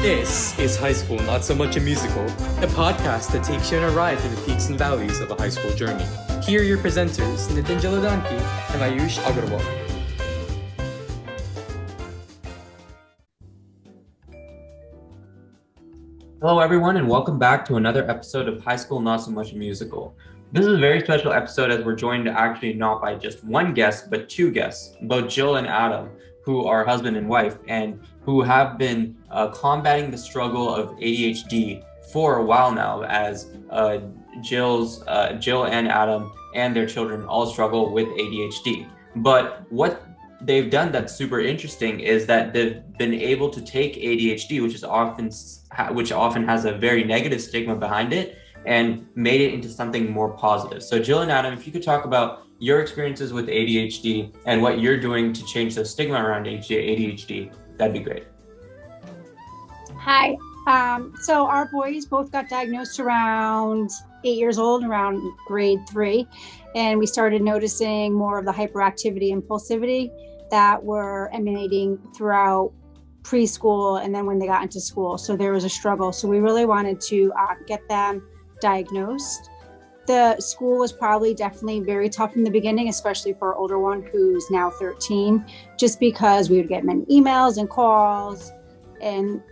This is High School Not So Much a Musical, a podcast that takes you on a ride through the peaks and valleys of a high school journey. Here are your presenters, Laudati and Ayush Agarwal. Hello everyone and welcome back to another episode of High School Not So Much a Musical. This is a very special episode as we're joined actually not by just one guest, but two guests, both Jill and Adam, who are husband and wife and who have been combating the struggle of ADHD for a while now, as Jill and Adam and their children all struggle with ADHD. But what they've done that's super interesting is that they've been able to take ADHD, which often has a very negative stigma behind it, and made it into something more positive. So Jill and Adam, if you could talk about your experiences with ADHD and what you're doing to change the stigma around ADHD, that'd be great. Hi. So our boys both got diagnosed around 8 years old, around grade 3. And we started noticing more of the hyperactivity and impulsivity that were emanating throughout preschool and then when they got into school. So there was a struggle. So we really wanted to get them diagnosed. The school was definitely very tough in the beginning, especially for our older one who's now 13, just because we would get many emails and calls, and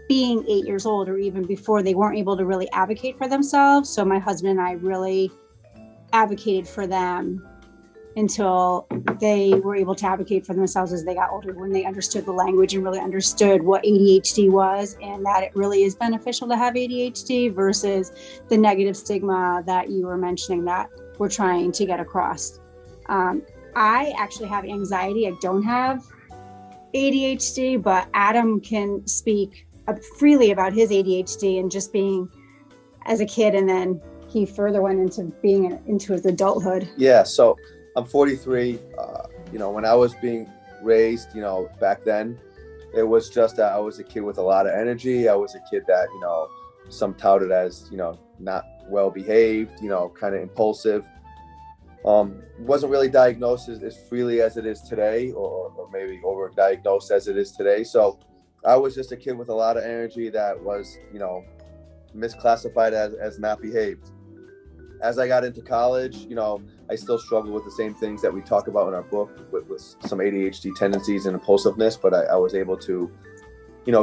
being 8 years old or even before, they weren't able to really advocate for themselves. So my husband and I really advocated for them until they were able to advocate for themselves as they got older, when they understood the language and really understood what ADHD was and that it really is beneficial to have ADHD versus the negative stigma that you were mentioning that we're trying to get across. I actually have anxiety. I don't have ADHD, but Adam can speak freely about his ADHD and just being as a kid, and then he further went into being into his adulthood. Yeah, so I'm 43. When I was being raised, back then, it was just that I was a kid with a lot of energy. I was a kid that, some touted as, not well behaved, kind of impulsive. Wasn't really diagnosed as freely as it is today, or maybe overdiagnosed as it is today. So I was just a kid with a lot of energy that was, misclassified as not behaved. As I got into college, I still struggle with the same things that we talk about in our book with some ADHD tendencies and impulsiveness, but I was able to,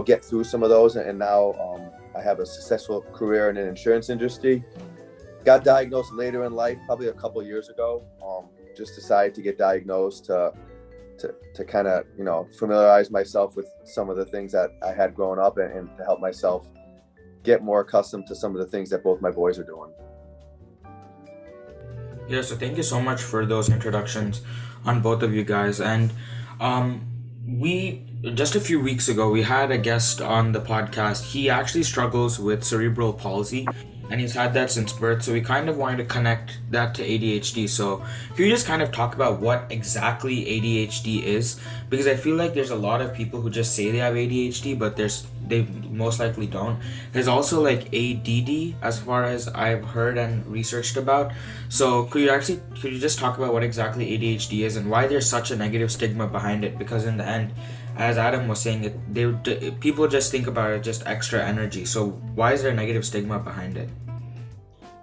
get through some of those. And now I have a successful career in the insurance industry. Got diagnosed later in life, probably a couple of years ago. Just decided to get diagnosed to kind of, familiarize myself with some of the things that I had growing up and to help myself get more accustomed to some of the things that both my boys are doing. Yeah, so thank you so much for those introductions on both of you guys. And we just a few weeks ago, we had a guest on the podcast. He actually struggles with cerebral palsy, and he's had that since birth. So we kind of wanted to connect that to ADHD. So if you just kind of talk about what exactly ADHD is, because I feel like there's a lot of people who just say they have ADHD, but they most likely don't. There's also like ADD, as far as I've heard and researched about. So could you just talk about what exactly ADHD is and why there's such a negative stigma behind it? Because in the end, as Adam was saying, people just think about it just extra energy. So why is there a negative stigma behind it?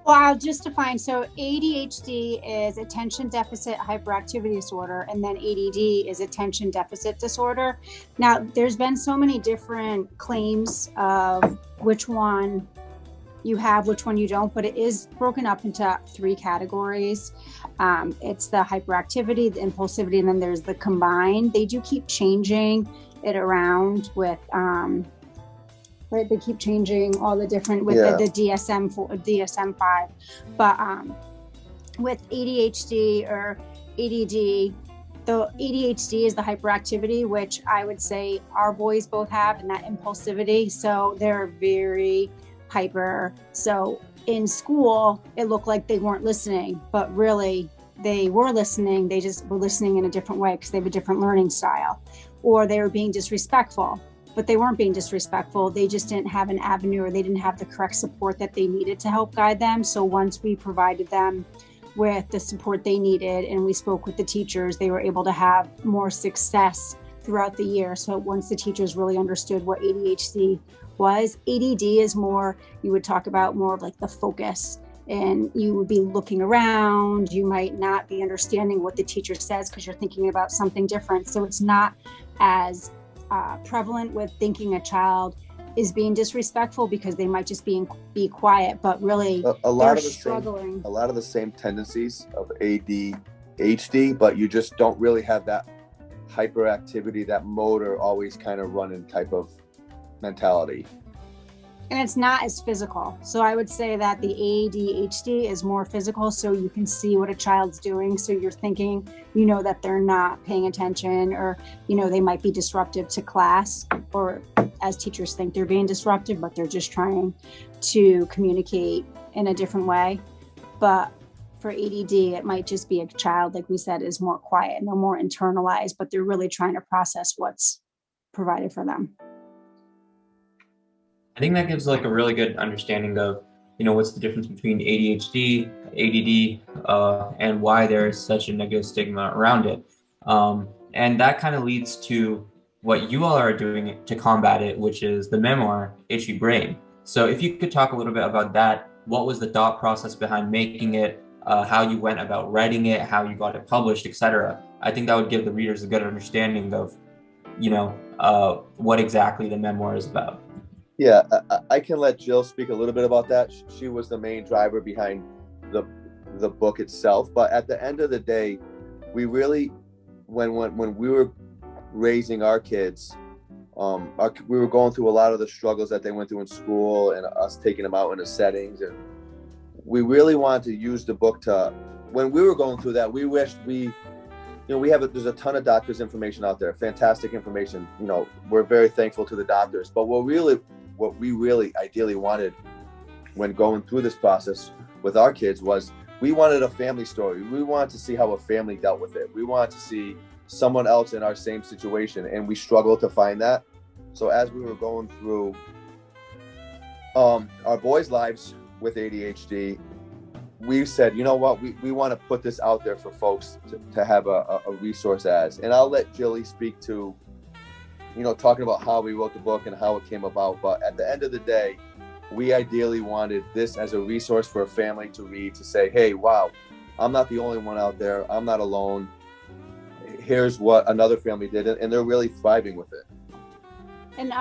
Well, I'll just define. So ADHD is attention deficit hyperactivity disorder, and then ADD is attention deficit disorder. Now, there's been so many different claims of which one you have, which one you don't, but it is broken up into 3 categories. It's the hyperactivity, the impulsivity, and then there's the combined. They do keep changing it around with right, they keep changing all the different with the DSM-5, but with ADHD or ADD, the ADHD is the hyperactivity, which I would say our boys both have, and that impulsivity. So they're very hyper. So in school, it looked like they weren't listening, but really they were listening. They just were listening in a different way because they have a different learning style, or they were being disrespectful. But they weren't being disrespectful. They just didn't have an avenue, or they didn't have the correct support that they needed to help guide them. So once we provided them with the support they needed and we spoke with the teachers, they were able to have more success throughout the year. So once the teachers really understood what ADHD was. ADD is more, you would talk about more of like the focus, and you would be looking around. You might not be understanding what the teacher says because you're thinking about something different. So it's not as prevalent with thinking a child is being disrespectful because they might just be quiet, but really a lot of the struggling. A lot of the same tendencies of ADHD, but you just don't really have that hyperactivity, that motor always kind of running type of mentality. And it's not as physical. So I would say that the ADHD is more physical, so you can see what a child's doing. So you're thinking, that they're not paying attention, or, they might be disruptive to class, or as teachers think they're being disruptive, but they're just trying to communicate in a different way. But for ADD, it might just be a child, like we said, is more quiet and they're more internalized, but they're really trying to process what's provided for them. I think that gives like a really good understanding of, what's the difference between ADHD, ADD, and why there is such a negative stigma around it. And that kind of leads to what you all are doing to combat it, which is the memoir, Itchy Brain. So if you could talk a little bit about that, what was the thought process behind making it, how you went about writing it, how you got it published, etc. I think that would give the readers a good understanding of, what exactly the memoir is about. Yeah, I can let Jill speak a little bit about that. She was the main driver behind the book itself. But at the end of the day, we really, when we were raising our kids, we were going through a lot of the struggles that they went through in school and us taking them out into settings. And we really wanted to use the book to, when we were going through that, we wished there's a ton of doctors' information out there, fantastic information. We're very thankful to the doctors, but what we really ideally wanted when going through this process with our kids was we wanted a family story. We wanted to see how a family dealt with it. We wanted to see someone else in our same situation, and we struggled to find that. So as we were going through our boys' lives with ADHD, we said, you know what, we want to put this out there for folks to have a resource as. And I'll let Jilly speak to, talking about how we wrote the book and how it came about. But at the end of the day, we ideally wanted this as a resource for a family to read, to say, hey, wow, I'm not the only one out there. I'm not alone. Here's what another family did, and they're really thriving with it. And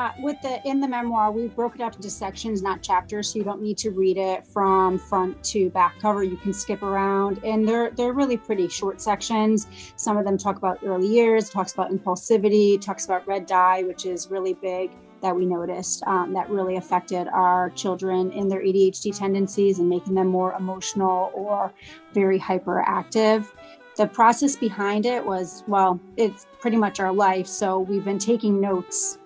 in the memoir, we broke it up into sections, not chapters, so you don't need to read it from front to back cover. You can skip around, and they're really pretty short sections. Some of them talk about early years, talks about impulsivity, talks about red dye, which is really big that we noticed that really affected our children in their ADHD tendencies and making them more emotional or very hyperactive. The process behind it was, it's pretty much our life. So we've been taking notes,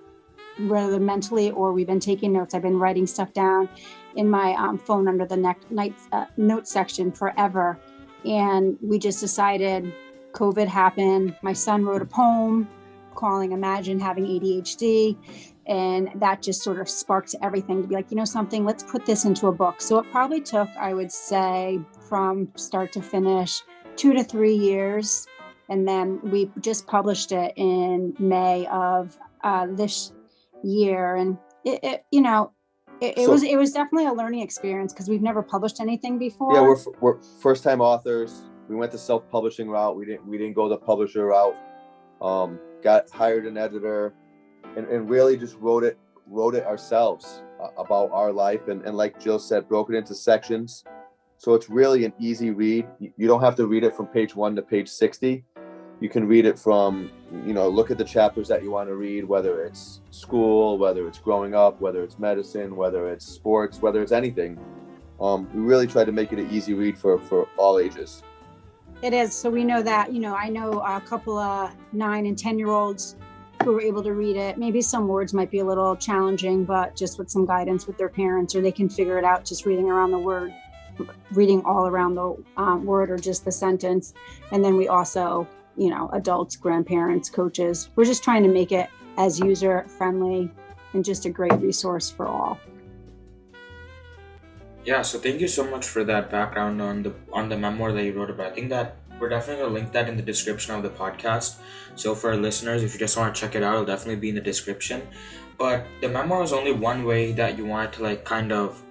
whether mentally or we've been taking notes. I've been writing stuff down in my phone under the note section forever. And we just decided COVID happened. My son wrote a poem calling Imagine Having ADHD. And that just sort of sparked everything to be like, something, let's put this into a book. So it probably took, I would say, from start to finish, 2 to 3 years. And then we just published it in May of this year. And it was definitely a learning experience because we've never published anything before. Yeah, we're first time authors. We went the self-publishing route. We didn't go the publisher route. Got hired an editor and really just wrote it ourselves about our life. And like Jill said, broke it into sections. So it's really an easy read. You don't have to read it from page 1 to page 60. You can read it from, look at the chapters that you want to read, whether it's school, whether it's growing up, whether it's medicine, whether it's sports, whether it's anything. We really try to make it an easy read for all ages. It is. So we know that, I know a couple of 9 and 10-year-olds who were able to read it. Maybe some words might be a little challenging, but just with some guidance with their parents, or they can figure it out just reading all around the word or just the sentence. And then we also, adults, grandparents, coaches, we're just trying to make it as user friendly and just a great resource for all. Yeah, so thank you so much for that background on the memoir that you wrote about. I think that we're definitely gonna link that in the description of the podcast. So for our listeners, if you just want to check it out, it'll definitely be in the description. But the memoir is only one way that you want to like kind of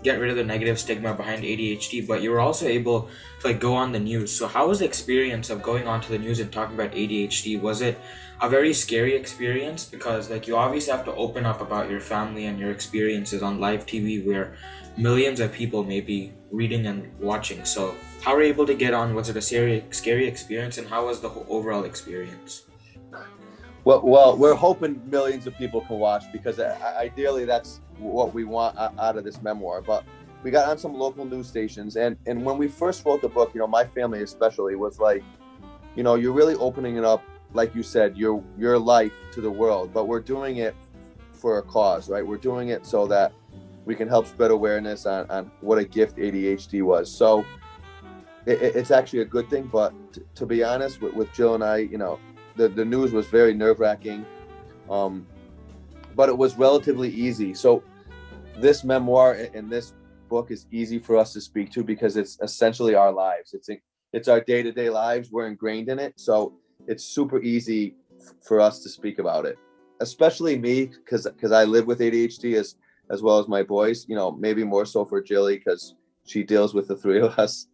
get rid of the negative stigma behind ADHD, but you were also able to like go on the news. So how was the experience of going onto the news and talking about ADHD? Was it a very scary experience? Because like you obviously have to open up about your family and your experiences on live TV where millions of people may be reading and watching. So how were you able to get on? Was it a scary experience, and how was the whole overall experience? Well, we're hoping millions of people can watch, because ideally that's what we want out of this memoir. But we got on some local news stations, and when we first wrote the book, you know, my family especially was like, you know, you're really opening it up, like you said, your life to the world. But we're doing it for a cause, right? We're doing it so that we can help spread awareness on what a gift ADHD was. So it's actually a good thing. But to be honest, with Jill and I, you know, the news was very nerve-wracking, but it was relatively easy. So this memoir and this book is easy for us to speak to, because it's essentially our lives. It's our day-to-day lives. We're ingrained in it. So it's super easy for us to speak about it, especially me, because I live with ADHD as well as my boys, you know, maybe more so for Jilly because she deals with the three of us.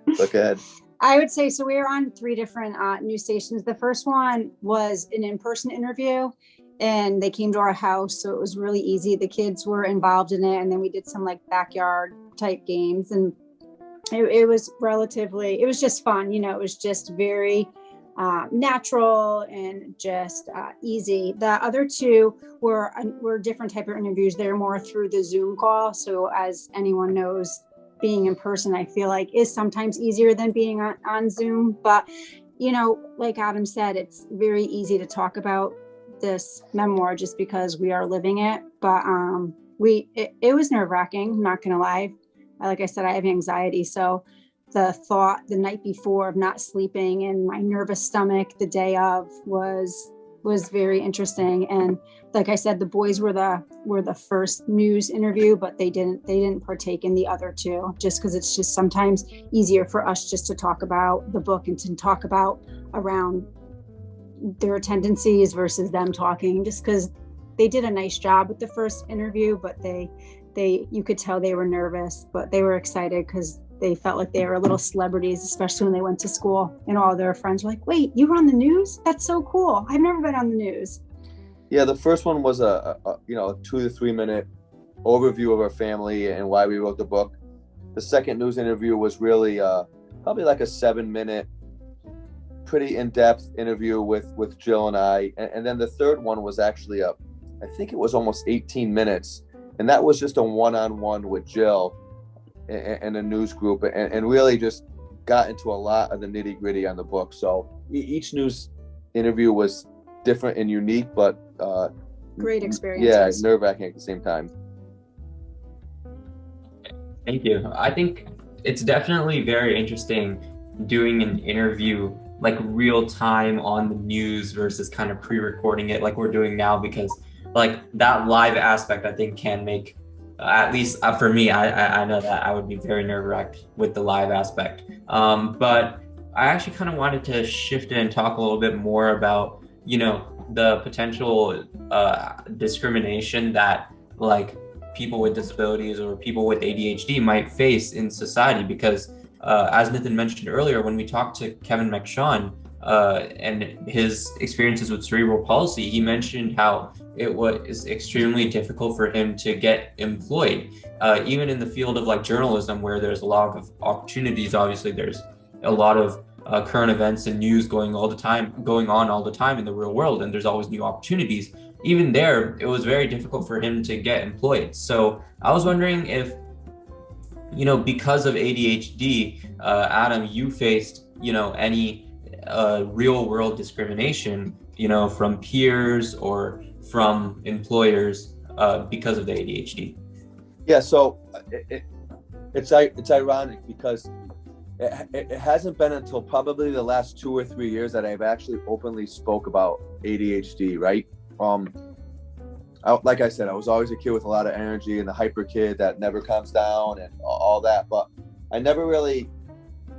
Look ahead. I would say, so we were on 3 different news stations. The first one was an in-person interview, and they came to our house. So it was really easy. The kids were involved in it. And then we did some like backyard type games, and it was just fun. You know, it was just very natural and just easy. The other 2 were different type of interviews. They're more through the Zoom call. So as anyone knows, being in person, I feel like is sometimes easier than being on Zoom. But, you know, like Adam said, it's very easy to talk about this memoir just because we are living it. But it was nerve-wracking, I'm not gonna lie. Like I said, I have anxiety. So the thought the night before of not sleeping and my nervous stomach the day of was very interesting. And like I said, the boys were the first news interview, but they didn't partake in the other 2, just because it's just sometimes easier for us just to talk about the book and to talk about around their tendencies versus them talking, just because they did a nice job with the first interview, but you could tell they were nervous, but they were excited because they felt like they were little celebrities, especially when they went to school and all their friends were like, wait, you were on the news? That's so cool. I've never been on the news. Yeah, the first one was a 2 to 3 minute overview of our family and why we wrote the book. The second news interview was really probably like a 7-minute, pretty in-depth interview with Jill and I. And then the third one was actually I think it was almost 18 minutes. And that was just a one-on-one with Jill and a news group, and really just got into a lot of the nitty-gritty on the book. So each news interview was different and unique, but great experiences. Yeah, nerve-wracking at the same time. Thank you. I think it's definitely very interesting doing an interview like real time on the news versus kind of pre-recording it like we're doing now, because like that live aspect I think can make, at least for me, I know that I would be very nerve-wracked with the live aspect. But I actually kind of wanted to shift in and talk a little bit more about, you know, the potential discrimination that like people with disabilities or people with ADHD might face in society. Because as Nathan mentioned earlier, when we talked to Kevin McShawn and his experiences with cerebral palsy, he mentioned how it was extremely difficult for him to get employed, even in the field of like journalism, where there's a lot of opportunities. Obviously, there's a lot of current events and news going on all the time in the real world, and there's always new opportunities. Even there, it was very difficult for him to get employed. So I was wondering if, you know, because of ADHD, Adam, you faced, you know, any real world discrimination, you know, from peers or from employers because of the ADHD? Yeah, so it's ironic because it hasn't been until probably the last 2 or 3 years that I've actually openly spoke about ADHD, right? Like I said, I was always a kid with a lot of energy and the hyper kid that never calms down and all that, but I never really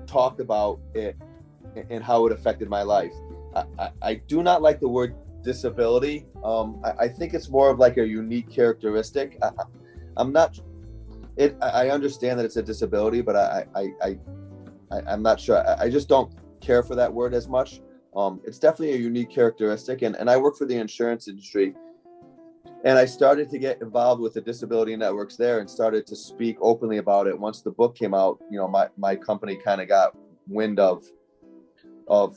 talked about it and how it affected my life. I do not like the word disability. I think it's more of like a unique characteristic. I'm not. I understand that it's a disability, but I'm not sure. I just don't care for that word as much. It's definitely a unique characteristic, and I work for the insurance industry, and I started to get involved with the disability networks there and started to speak openly about it. Once the book came out, my company kind of got wind of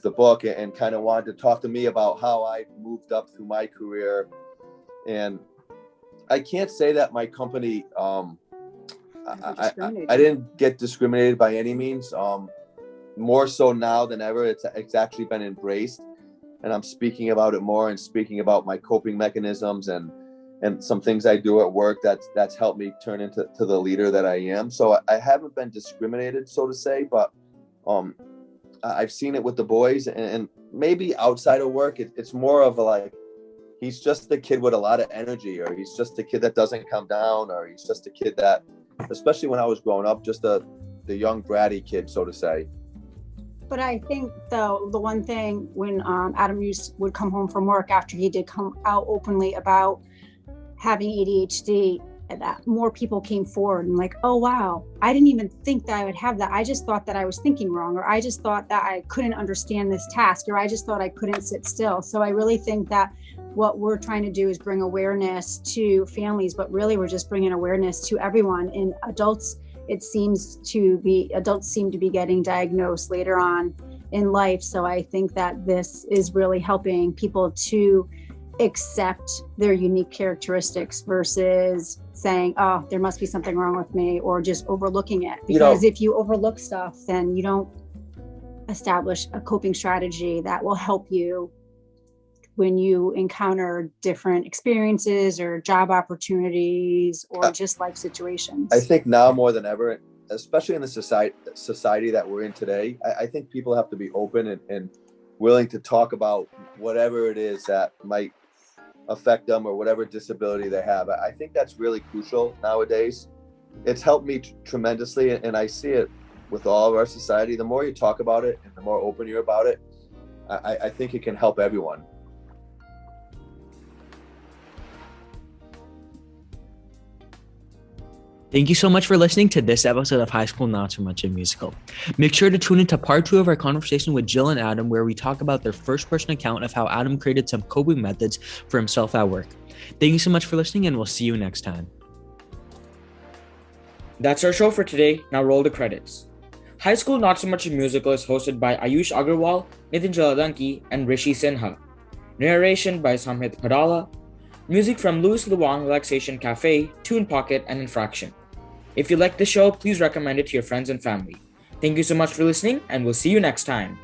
the book and kind of wanted to talk to me about how I moved up through my career. And I can't say that my company, I didn't get discriminated by any means. More so now than ever, it's actually been embraced, and I'm speaking about it more and speaking about my coping mechanisms and some things I do at work that's helped me turn into the leader that I am. So I haven't been discriminated, so to say, but I've seen it with the boys, and maybe outside of work, it's more of like, he's just the kid with a lot of energy, or he's just the kid that doesn't come down, or he's just a kid that, especially when I was growing up, just the young bratty kid, so to say. But I think, though, the one thing when Adam would come home from work after he did come out openly about having ADHD, that more people came forward and like, oh, wow, I didn't even think that I would have that. I just thought that I was thinking wrong, or I just thought that I couldn't understand this task, or I just thought I couldn't sit still. So I really think that what we're trying to do is bring awareness to families, but really we're just bringing awareness to everyone. And adults, adults seem to be getting diagnosed later on in life. So I think that this is really helping people to accept their unique characteristics versus saying, oh, there must be something wrong with me, or just overlooking it. Because if you overlook stuff, then you don't establish a coping strategy that will help you when you encounter different experiences or job opportunities or just life situations. I think now more than ever, especially in the society that we're in today, I think people have to be open and willing to talk about whatever it is that might affect them or whatever disability they have. I think that's really crucial nowadays. It's helped me tremendously, and I see it with all of our society. The more you talk about it and the more open you're about it, I think it can help everyone. Thank you so much for listening to this episode of High School Not So Much a Musical. Make sure to tune into part 2 of our conversation with Jill and Adam, where we talk about their first-person account of how Adam created some coping methods for himself at work. Thank you so much for listening, and we'll see you next time. That's our show for today. Now roll the credits. High School Not So Much a Musical is hosted by Ayush Agarwal, Nitin Jaladanki, and Rishi Sinha. Narration by Samhit Padala. Music from Louis Luang Relaxation Cafe, Tune Pocket, and Infraction. If you like the show, please recommend it to your friends and family. Thank you so much for listening, and we'll see you next time.